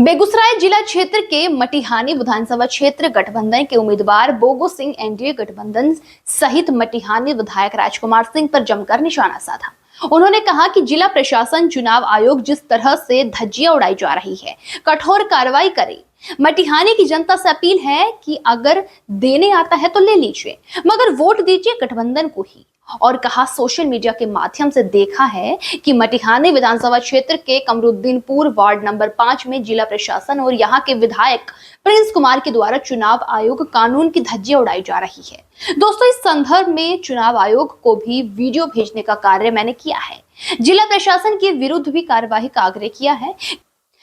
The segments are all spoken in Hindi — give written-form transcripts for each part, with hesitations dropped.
बेगूसराय जिला क्षेत्र के मटिहानी विधानसभा क्षेत्र गठबंधन के उम्मीदवार बोगो सिंह एनडीए गठबंधन सहित मटिहानी विधायक राजकुमार सिंह पर जमकर निशाना साधा। उन्होंने कहा कि जिला प्रशासन चुनाव आयोग जिस तरह से धज्जियां उड़ाई जा रही है, कठोर कार्रवाई करे। मटिहानी की जनता से अपील है कि अगर देने आता है तो ले लीजिए, मगर वोट दीजिए गठबंधन को ही। और कहा सोशल मीडिया के माध्यम से देखा है कि मटिहानी विधानसभा क्षेत्र के कमरुद्दीनपुर वार्ड नंबर 5 में जिला प्रशासन और यहां के विधायक प्रिंस कुमार के द्वारा चुनाव आयोग कानून की धज्जियां उड़ाई जा रही है। दोस्तों, इस संदर्भ में चुनाव आयोग को भी वीडियो भेजने का कार्य मैंने किया है। जिला प्रशासन के विरुद्ध भी कार्यवाही का आग्रह किया है।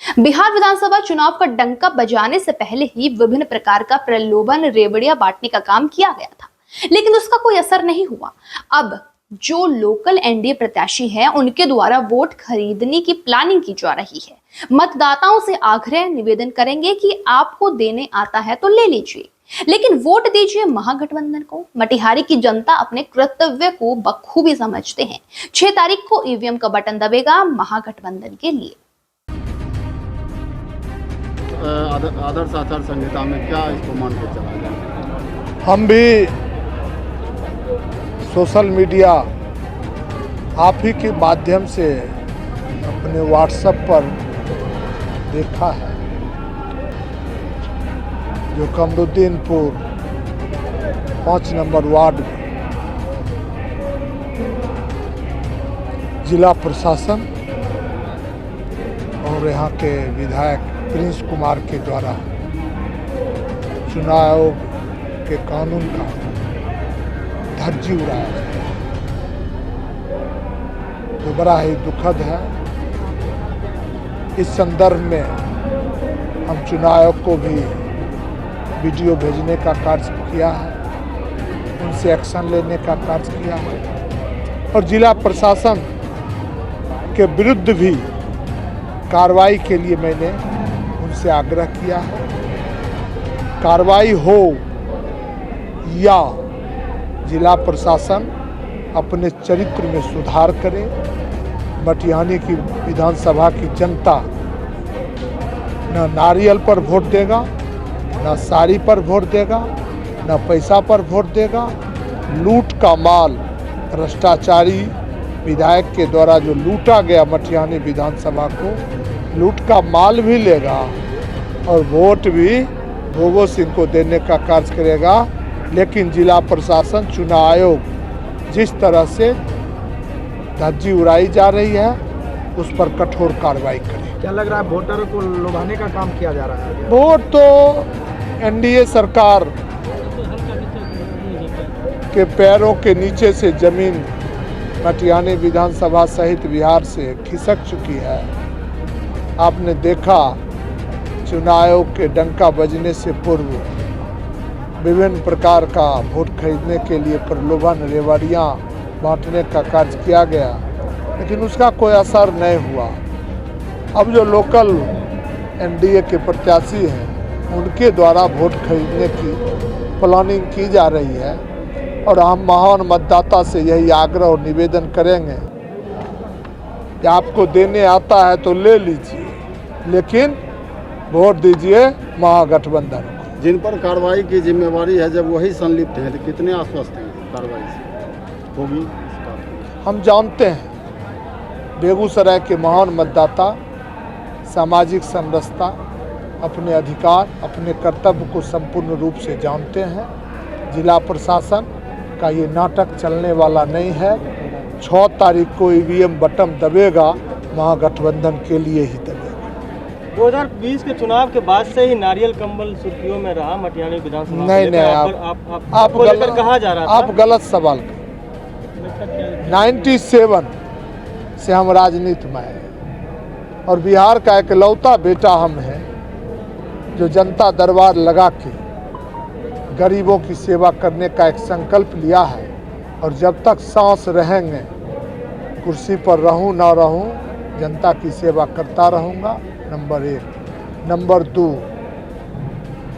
बिहार विधानसभा चुनाव का डंका बजाने से पहले ही विभिन्न प्रकार का प्रलोभन रेवड़ियां बांटने का काम किया गया था, लेकिन उसका कोई असर नहीं हुआ। अब जो लोकल एनडीए प्रत्याशी हैं, उनके द्वारा वोट खरीदने की प्लानिंग की जा रही है। मतदाताओं से आग्रह निवेदन करेंगे कि आपको देने आता है तो ले लीजिए, लेकिन वोट दीजिए महागठबंधन को। मटिहानी की जनता अपने कर्तव्य को बखूबी समझते हैं। 6 तारीख को ईवीएम का बटन दबेगा महागठबंधन के लिए। आदर्श आचार संहिता में क्या इसको मान के चला जाए? हम भी सोशल मीडिया आप ही के माध्यम से अपने व्हाट्सएप पर देखा है, जो कमरुद्दीनपुर 5 नंबर वार्ड में जिला प्रशासन और यहाँ के विधायक प्रिंस कुमार के द्वारा चुनाव आयोग के कानून का धज्जी उड़ाया है, तो बड़ा ही दुखद है। इस संदर्भ में हम चुनाव आयोग को भी वीडियो भेजने का कार्य किया है, उनसे एक्शन लेने का कार्य किया है और जिला प्रशासन के विरुद्ध भी कार्रवाई के लिए मैंने उनसे आग्रह किया है। कार्रवाई हो या जिला प्रशासन अपने चरित्र में सुधार करे। मटिहानी की विधानसभा की जनता न नारियल पर वोट देगा, न साड़ी पर वोट देगा, न पैसा पर वोट देगा। लूट का माल भ्रष्टाचारी विधायक के द्वारा जो लूटा गया मटिहानी विधानसभा को, लूट का माल भी लेगा और वोट भी बोगो सिंह को देने का कार्य करेगा। लेकिन जिला प्रशासन चुनाव आयोग जिस तरह से धज्जी उड़ाई जा रही है, उस पर कठोर कार्रवाई करे। क्या लग रहा है वोटर को लुभाने का काम किया जा रहा है? वोट तो एनडीए सरकार के पैरों के नीचे से जमीन मटिहानी विधानसभा सहित बिहार से खिसक चुकी है। आपने देखा चुनाव आयोग के डंका बजने से पूर्व विभिन्न प्रकार का वोट खरीदने के लिए प्रलोभन रेवड़ियां बांटने का कार्य किया गया, लेकिन उसका कोई असर नहीं हुआ। अब जो लोकल एनडीए के प्रत्याशी हैं, उनके द्वारा वोट खरीदने की प्लानिंग की जा रही है और हम महान मतदाता से यही आग्रह और निवेदन करेंगे कि आपको देने आता है तो ले लीजिए, लेकिन वोट दीजिए महागठबंधन को। जिन पर कार्रवाई की जिम्मेवारी है, जब वही संलिप्त हैं, तो कितने आश्वस्त हैं कार्रवाई से होगी? हम जानते हैं बेगूसराय के महान मतदाता सामाजिक समरसता, अपने अधिकार, अपने कर्तव्य को संपूर्ण रूप से जानते हैं। जिला प्रशासन का ये नाटक चलने वाला नहीं है। 6 तारीख को ईवीएम बटन दबेगा, महागठबंधन के लिए ही दबेगा। 2020 के चुनाव के बाद से ही नारियल कंबल सुर्खियों में रहा मटिहानी विधानसभा। नहीं, आप गलत कहा जा रहा था। आप गलत सवाल कर। 97 से हम राजनीति में हैं और बिहार का इकलौता बेटा हम हैं जो जनता दरबार लगा के गरीबों की सेवा करने का एक संकल्प लिया है। और जब तक सांस रहेंगे, कुर्सी पर रहूं ना रहूं, जनता की सेवा करता रहूंगा। नंबर 1। नंबर 2,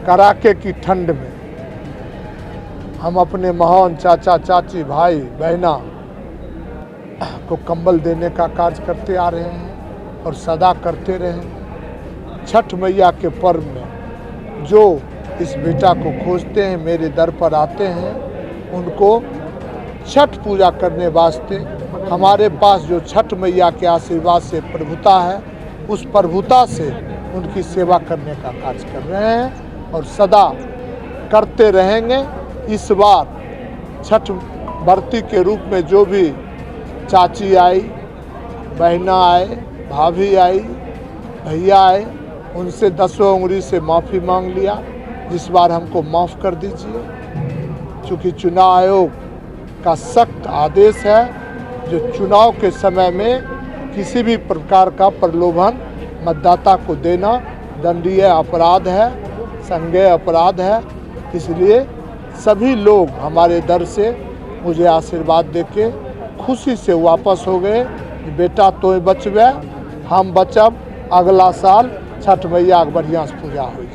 कड़ाके की ठंड में हम अपने महान चाचा चाची भाई बहना को कंबल देने का कार्य करते आ रहे हैं और सदा करते रहें। छठ मैया के पर्व में जो इस बेटा को खोजते हैं, मेरे दर पर आते हैं, उनको छठ पूजा करने वास्ते हमारे पास जो छठ मैया के आशीर्वाद से प्रभुता है, उस प्रभुता से उनकी सेवा करने का कार्य कर रहे हैं और सदा करते रहेंगे। इस बार छठ व्रती के रूप में जो भी चाची आई, बहना आए, भाभी आई, भैया आए, उनसे 10 उंगली से माफ़ी मांग लिया। इस बार हमको माफ़ कर दीजिए, क्योंकि चुनाव आयोग का सख्त आदेश है जो चुनाव के समय में किसी भी प्रकार का प्रलोभन मतदाता को देना दंडनीय अपराध है, संज्ञेय अपराध है। इसलिए सभी लोग हमारे दर से मुझे आशीर्वाद देके खुशी से वापस हो गए। बेटा तो बचबे, हम बचब, अगला साल छठ मैया के बढ़िया से पूजा हुई।